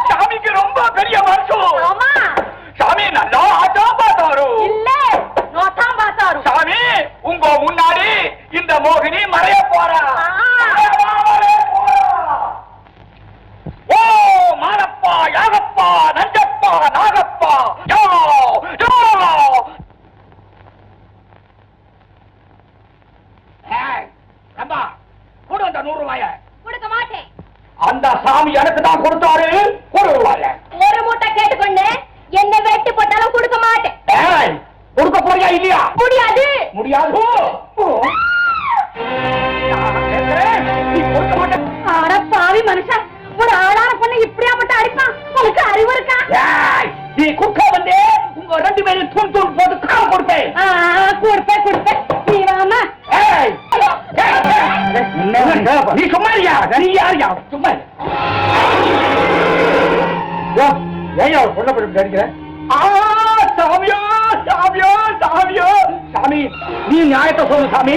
சாமிக்கு ரொம்ப பெரிய வருஷம். சாமி நல்லா ஆட்டம் பார்த்தாரு. இல்ல நோட்டாம் பார்த்தாரு. சாமி உங்க முன்னாடி இந்த மோகினி மறைய போறா. ஓ மாரப்பா யாகப்பா நஞ்சப்பா நாகப்பா கொடு அந்த 100 ரூபாய. கொடுக்க மாட்டேன். அந்த சாமி எனக்கு தான் கொடுத்தாரு. 1 ரூபாய. ஒரு மூட்டை கேட்டுக்கொண்டு என்ன வெட்டி போட்டாலும் கொடுக்க மாட்டேன். கொடுக்க போறியா இல்லையா? முடியாது. முடியாது. ஆட பாவி மனுஷா, ஒரு ஆளான பொண்ணு இப்படியா மட்டும் அடிப்பான்? உனக்கு அறிவு இருக்கா? நீ குக்க வந்து உங்க 2 பேரும் தூள் தூள் போட்டு கால் கொடுப்பேன். கொடுப்பேன். நீ வாமா. நீ சும்மா இல்லையா? நீ யாரியா? சும்மா ஏன் அவர் கொல்லப்பட்டு அடிக்கிற? சாமியோ சாமியோ சாமியோ சாமி, நீ நியாயத்தை சொல்லு சாமி.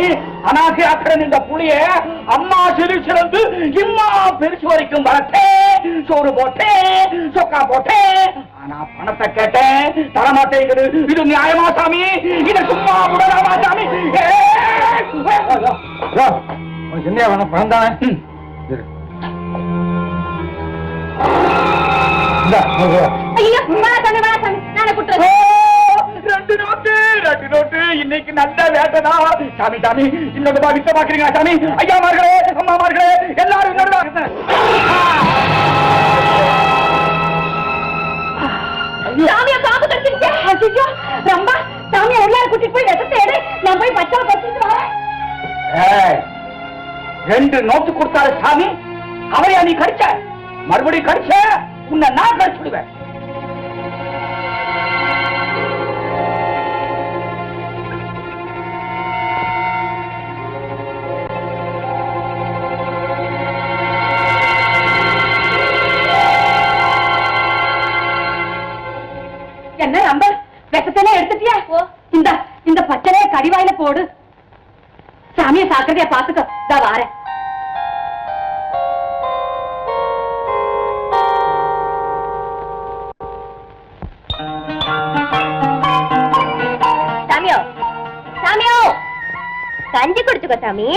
அனாசி அக்கடன் இந்த புளிய அம்மா சிரிச்சிருந்து இம்மா பெருசு வரைக்கும் வளர்த்தேன், சோறு போட்டேன், சொக்கா போட்டேன். ஆனா பணத்தை கேட்டேன், தரமாட்டேங்குது. இது நியாயமா சாமி? இதை சும்மா விடலாமா சாமி? என்ன வேணும்? பணம் தானே. இன்னைக்கு நல்ல வேட்டனா சாமி. சாமி இன்னொரு வித்த பாக்குறீங்களா சாமி? ஐயாமார்களே அம்மாமார்களே எல்லாரும் சாமியை பாம்பு கடிச்சிருச்சு. ரொம்ப சாமியை எல்லாரும் கூட்டிட்டு போய் விஷத்தை எடு. நான் போய் பச்சை பறிச்சுட்டு வரேன். 2 நோட்டு கொடுத்தாரு சாமி. அவரையா நீ கடிச்ச? மறுபடியும் கடிச்ச உன்னை நான் கடிச்சுடுவேன். என்ன ரொம்ப விஷத்தெல்லாம் எடுத்துட்டியா? இந்த பச்சைய கடிவாயில போடு. சாமியை சாக்கிரதையா பாத்துக்க. தான் வாரேன். கஞ்சி குடிச்சுக்கோ சாமி.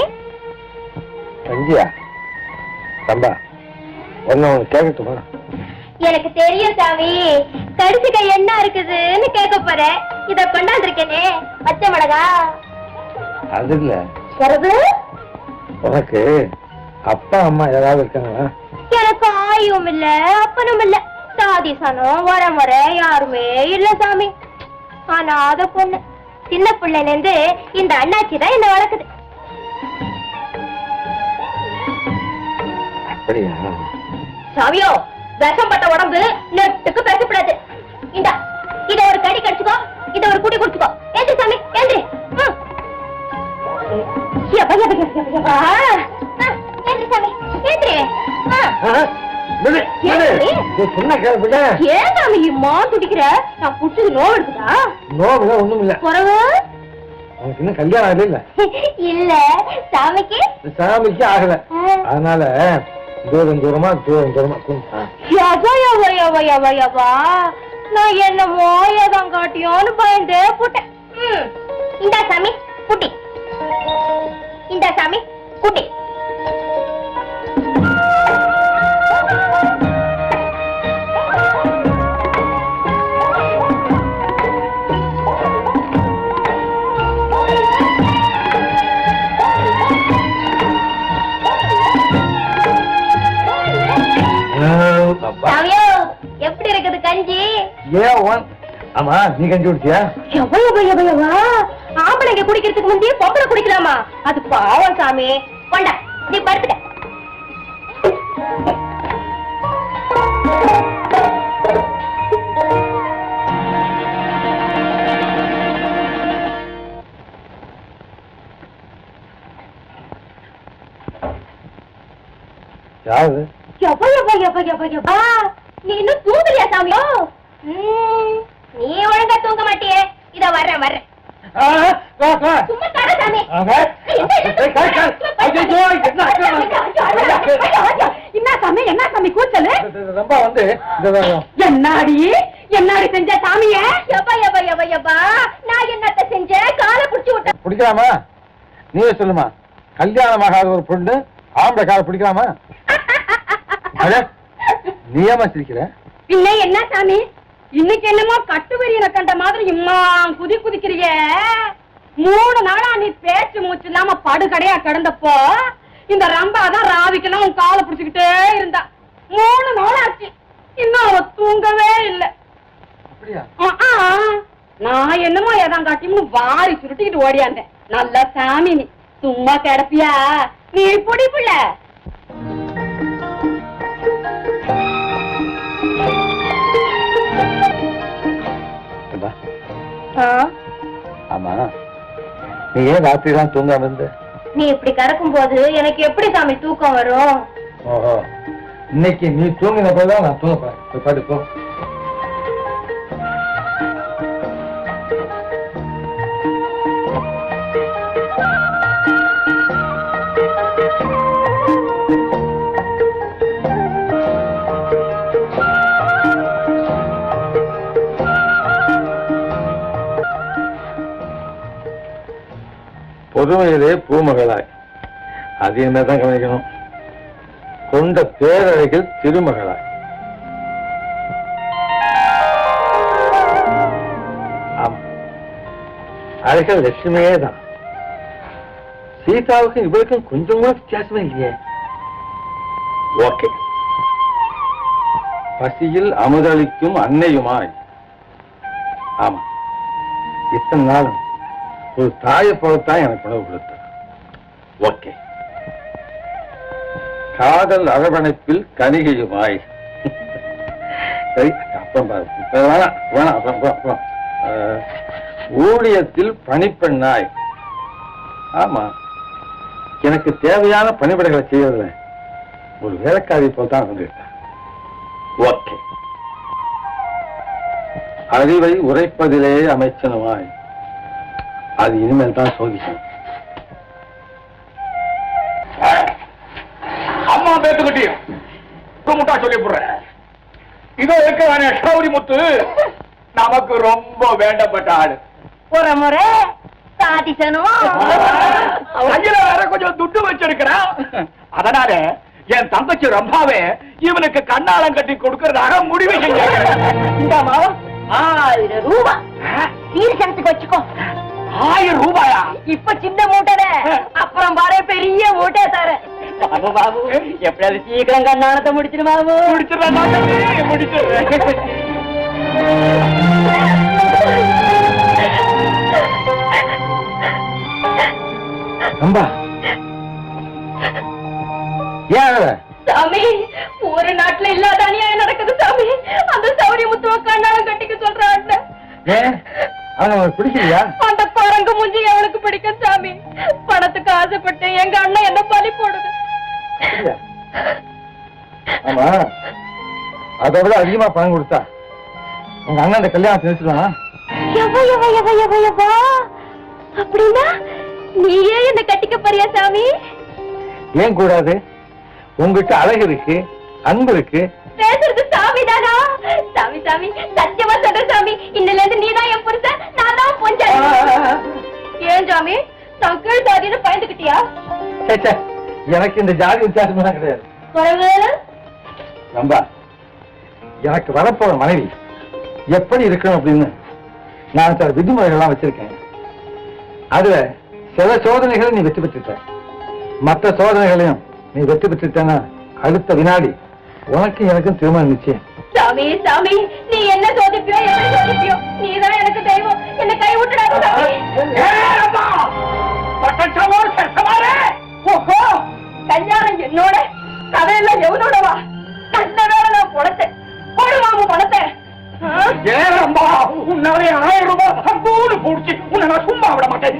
கஞ்சியா? சம்பா ஒன்னு கேட்கட்டுமா? எனக்கு தெரியும் சாமி. கடிச்சுக்க என்ன இருக்குதுன்னு கேட்க போறேன். இத கொண்டாந்துருக்கேனே பச்சை மிளகா. அது இல்ல. உனக்கு அப்பா அம்மா யாராவது இருக்காங்களா? எனக்கு ஆயும் இல்ல அப்பனும் இல்ல. சாதி சனம் வரமுறை யாருமே இல்ல சாமி. ஆனா அத பொண்ணு சின்ன பிள்ளைல இருந்து இந்த அண்ணாச்சி தான் என்ன வளர்க்குது. சாமியோ, விஷம் பட்ட உடம்பு நெட்டுக்கு பேசப்படாது. இந்தா இத ஒரு கடி கடிச்சுக்கோ, இத ஒரு குடி குடிச்சுக்கோ. ஏந்திரி சாமி ஏந்திரி. ஏந்திரி சாமி ஏந்திரி. ஏன் சாமி இம்மா துடிக்கிற? நான் புடிச்சது நோவு எடுக்குதா? நோவு ஒண்ணும் இல்ல. குறவு உனக்கு இன்னும் கல்யாணம் ஆகல? இல்ல சாமிக்கு. சாமிக்கு ஆகல. அதனால தூரம் தூரமா நான் என்ன மோயதான் காட்டியோன்னு பயந்தே போட்டேன். இந்தா சாமி குட்டி. இந்தா சாமி குட்டி. எப்படி இருக்குது கஞ்சி? ஆமா நீ கஞ்சி குடிச்சியா? ஆம்பளைங்க குடிக்கிறதுக்கு முந்தைய பொம்பளை குடிக்கலாமா? அது பாவம் சாமி. கொண்டா நீ படுத்துக்க. யாரு? நீ இன்னும் தூங்கலையா சாமியோ? நீ ஒழுங்கா தூங்க மாட்டியே. இத வர்றேன் வர்றேன். சும்மா தர சாமி. என்ன சாமி கூச்சலு? ரொம்ப வந்து என்னாடி செஞ்ச சாமிய? நான் என்னத்த செஞ்சேன்? காலை பிடிச்சு விட்டேன். பிடிக்கலாமா? நீயே சொல்லுமா. கல்யாணமாகாத ஒரு பொண்ணு ஆம்பளை காலை பிடிக்கலாமா? நீ ஏமா சிரிக்கிற? பின்ன என்ன சாமி, இன்னைக்கு என்னமோ கட்டுவரியனை கண்ட மாதிரி இம்மா குதிக்கிறிய. 3 நாளா நீ பேச்சு மூச்சு இல்லாம படுகடையா கிடந்தப்போ இந்த ரம்பாதான் ராவிக்கெல்லாம் உன் காலை பிடிச்சுக்கிட்டே இருந்தா. 3 நாள் ஆச்சு, இன்னும் அவ தூங்கவே இல்லை. நான் என்னமோ ஏதான் காட்டியும் வாரி சுருட்டிக்கிட்டு ஓடியாந்தேன். நல்ல சாமி, நீ சும்மா கிடப்பியா? நீ பொடி புள்ள. ஆமா, நீ ஏன் ராத்திரி எல்லாம் தூங்காம இருந்த? நீ இப்படி கிடக்கும் போது எனக்கு எப்படி சாமி தூக்கம் வரும்? ஓஹோ, இன்னைக்கு நீ தூங்கின போதுதான் நான் தூங்கப்பேன். படுப்போம். பொதுமையிலே பூமகளாய், அது என்னதான் கவனிக்கணும். கொண்ட பேரழகில் திருமகளாய். ஆமா, அழகல் லட்சுமியே தான். சீதாவுக்கும் இவருக்கும் கொஞ்சம் கூட வித்தியாசமே இல்லையே. ஓகே, பசியில் அமுதளிக்கும் அன்னையுமாய். ஆமா, இத்தனை நாளும் ஒரு தாயை போலத்தான் எனக்கு உணவு கொடுத்த. ஓகே, காதல் அரவணைப்பில் கனிகையுமாய். சரி, அப்புறம் வேணாம் அப்புறம். ஊழியத்தில் பணிப்பெண்ணாய். ஆமா, எனக்கு தேவையான பணிபடைகளை செய்யறதுல ஒரு வேலைக்காரி போல் தான் வந்துவிட்டேன். ஓகே, அறிவை உரைப்பதிலே அமைச்சனுமாய். அது இனிமேல் தான் சோதிக்கணும். அம்மா பேத்துக்கிட்டியும் முட்டா சொல்லி போடுறேன். இதோ இருக்க சௌரி முத்து நமக்கு ரொம்ப வேண்டப்பட்ட ஆடு. ஒரு முறை சாதிச்சனும் வேற கொஞ்சம் துட்டு வச்சிருக்கிறான். அதனால என் தங்கச்சி ரம்பாவே இவனுக்கு கண்ணாலம் கட்டி கொடுக்கறதாக முடிவு செஞ்சாங்க. 1000 ரூபாய் தீர்ச்சனத்துக்கு வச்சுக்கோ. 1000 ரூபாயா? இப்ப சின்ன மூட்டை, அப்புறம் பாரு பெரிய மூட்டை தர. பாபு பாபு, எப்படியாவது சீக்கிரம் கண்ணானத்தை முடிச்சிரு பாபு. முடிச்சிடுறேன். ரம்பா, சாமி, ஒரு நாட்டுல இல்லாத அநியாயம் நடக்குது சாமி. அந்த சௌரிய முத்துவ கண்ணாலம் கட்டிக்க சொல்றான். பிடிக்கலையா? அந்த குரங்கு முஞ்சி அவனுக்கு பிடிக்கும் சாமி. பணத்துக்கு ஆசைப்பட்டு எங்க அண்ணன் என்ன பலி போடுது. ஆமா, அதை விட அதிகமா பணம் கொடுத்தா உங்க அண்ணன் அந்த கல்யாணத்தை நிறுத்துவானா? அப்படின்னா நீயே என்ன கட்டிக்க போறியா சாமி? ஏன் கூடாது? உங்ககிட்ட அழகு இருக்கு, அன்பு இருக்கு. பேசுறது சாமி தானா? சாமி சாமி, சத்தியமா சொல்ற சாமி, இன்னில இருந்து நீதான் என் புருஷன், நான் தான் பொஞ்சாதி. ஏன் சாமி, நான் கீழ் ஜாதின்னு பயந்துக்கிட்டியா? எனக்கு இந்த ஜாதி வித்தியாசம் கிடையாது. நம்பா, எனக்கு வரப்போற மனைவி எப்படி இருக்கணும் அப்படின்னு நான் சில விதிமுறைகள்லாம் வச்சிருக்கேன். அதுல சில சோதனைகளை நீ வெற்றி பெற்றுட்ட, மற்ற சோதனைகளையும் நீ வெற்றி பெற்றுட்டேன்னா அடுத்த வினாடி உனக்கு எனக்கும் திருமணம் நிச்சயம். சாமி சாமி, நீ என்ன சோதிப்பியோ என்ன சோதிப்பியோ, நீதான் எனக்கு தெய்வம். என்ன கை விட்டுடாத சாமி. கல்யாணம் என்னோட, கதையெல்லாம் எவனோடவா? கஷ்ட வேலை நான் பொழைச்சேன். போடுவாங்க பணத்தை. உன்னாலே 1000 ரூபாய் சம்பூர்ண போடுச்சு. உன்னை நான் சும்மா விட மாட்டேன்.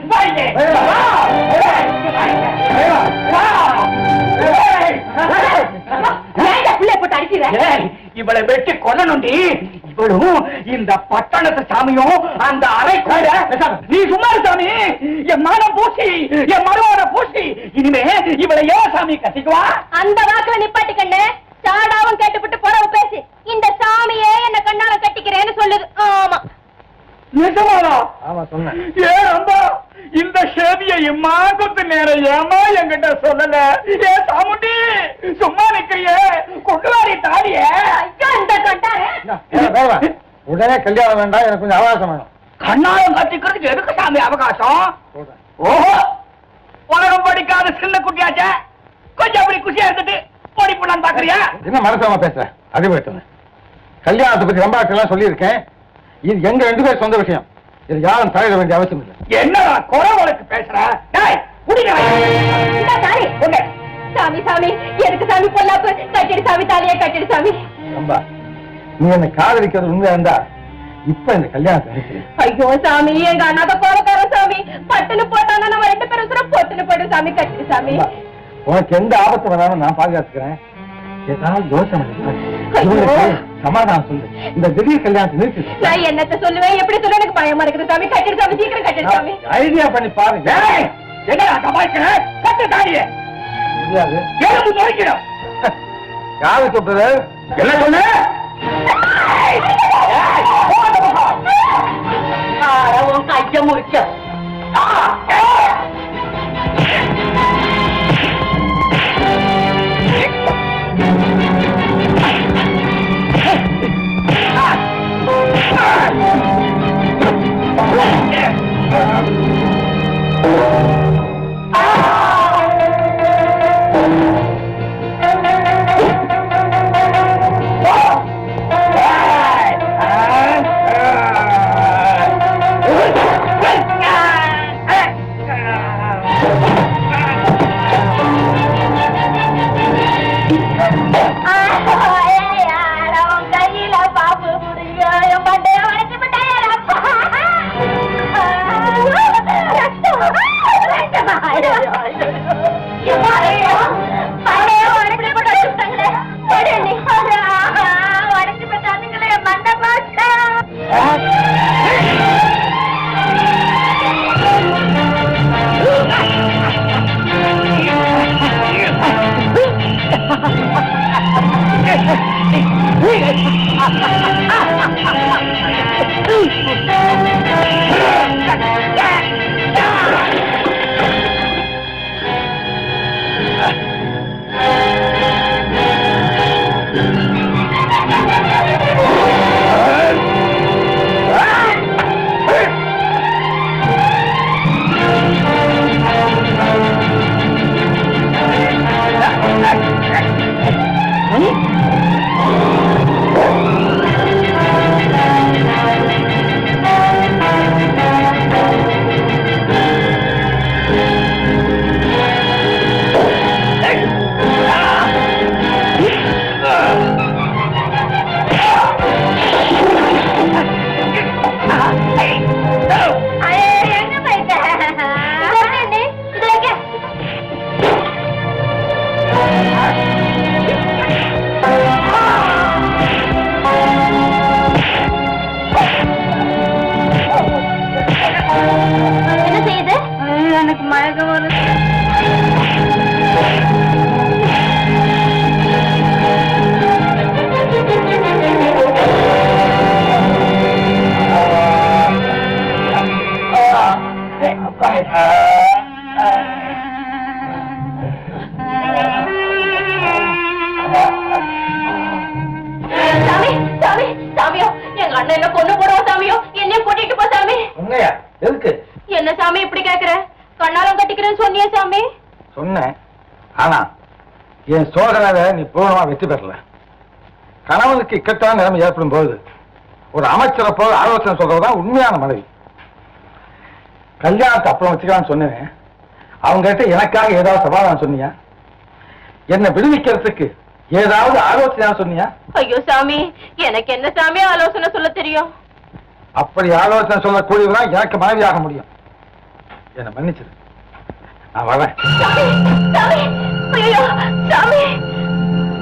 பிள்ளை போட்ட அடிக்கிறேன். இவளை வெட்டி கொல்லணுண்டி. இவளும் இந்த பட்டணத்து சாமியும் அந்த அறைக்குள்ள. நீ சும்மா சாமி, என் மனம் பூசி, என் மருமகனை பூசி. இனிமே இவளை ஏன் சாமி கட்டிக்குவா? அந்த வாக்குல நிப்பாட்டிக்கண்ணு. சாடாவும் கேட்டுவிட்டு புறவு பேசி இந்த சாமியே என்ன கண்ணால கட்டிக்கிறேன்னு சொல்லுது. ஆமா நிஜமாடா? ஆமா சொன்னேன். ஏன் அம்பா இந்த சேதியை இம்மா கொத்து நேரம் ஏமா என்கிட்ட சொல்லல? ஏ சாமுண்டி சும்மா நிக்கிறியே, கொண்டு வாரி தாடிய. ஐயோ இந்த கொண்டாரு. உடனே கல்யாணம் வேண்டாம், எனக்கு கொஞ்சம் அவகாசம் வேணும். கண்ணாலம் கட்டிக்கிறதுக்கு எதுக்கு சாமி அவகாசம்? ஓஹோ, உலகம் படிக்காத சின்ன குட்டியாச்சே, கொஞ்சம் அப்படி குஷியா இருந்துட்டு ஓடி போனான்னு பாக்குறியா? என்ன மனசாம பேசுற? அது போயிட்டு கல்யாணத்தை பத்தி ரொம்ப எல்லாம் சொல்லியிருக்கேன். இது எங்க 2 பேர் சொந்த விஷயம். இது யாரும் தலையிட வேண்டிய அவசியம் இல்லை. என்னடா குறவளுக்கு பேசுற? சாமி சாமி எதுக்கு சாமி பொல்லாப்பு? கட்டிடு சாமி, தாலியே கட்டிடு சாமி. ரொம்ப நீ என்ன காதலிக்கிறது உண்மையா இருந்தா இப்ப இந்த கல்யாணத்தை நினைக்கிறேன். ஐயோ சாமி, எங்க அண்ணாத கோபக்கார சாமி. பட்டுன்னு போட்டானா நம்ம 2 பேரும் பொட்டுன்னு போயிடும் சாமி. கட்டிடு சாமி. உனக்கு எந்த ஆபத்து வராம நான் பாதுகாத்துக்கிறேன். ஏதாவது யோசனை சமாதானம் சொல்லு. இந்த திடீர் கல்யாணத்தை நிறுத்தி. நான் என்னத்த சொல்லுவேன், எப்படி சொல்ல எனக்கு பயமா இருக்குது சாமி. கட்டிடு சாமி, சீக்கிரம் கட்டிடு சாமி. ஐடியா பண்ணி பாருங்க. என்ன சமாளிக்கிறேன்? கட்டு தாடிய முடியாது. எலும்பு நோய்க்கிறோம். யாரு சொல்றது? என்ன சொன்ன? கைய முடிச்ச என்ன சாமி இப்படி கேக்குற? கண்ணாலம் கட்டிக்கிறேன்னு சொன்னியே சாமி. சொன்னேன், ஆனா என் சோதனை நீ பூர்ணமா வெற்றி பெறல. கணவனுக்கு இக்கட்டான நிலைமை ஏற்படும் போது ஒரு அமைச்சரை போல ஆலோசனை சொல்றதுதான் உண்மையான மனைவி. கல்யாணத்தை அப்புறம் வச்சுக்கலாம்னு சொன்னேன். அவங்க கிட்ட எனக்காக ஏதாவது சமாதானம் சொன்னியா? என்னை விடுவிக்கிறதுக்கு ஏதாவது ஆலோசனை சொன்னியா? ஐயோ சாமி, எனக்கு என்ன சாமி ஆலோசனை சொல்ல தெரியும்? அப்படி ஆலோசனை சொல்லக்கூடியவதான் எனக்கு மனைவியாக முடியும். என்னை மன்னிச்சிரு, நான் வரேன். சாமி, சாமி, ஐயோ சாமி.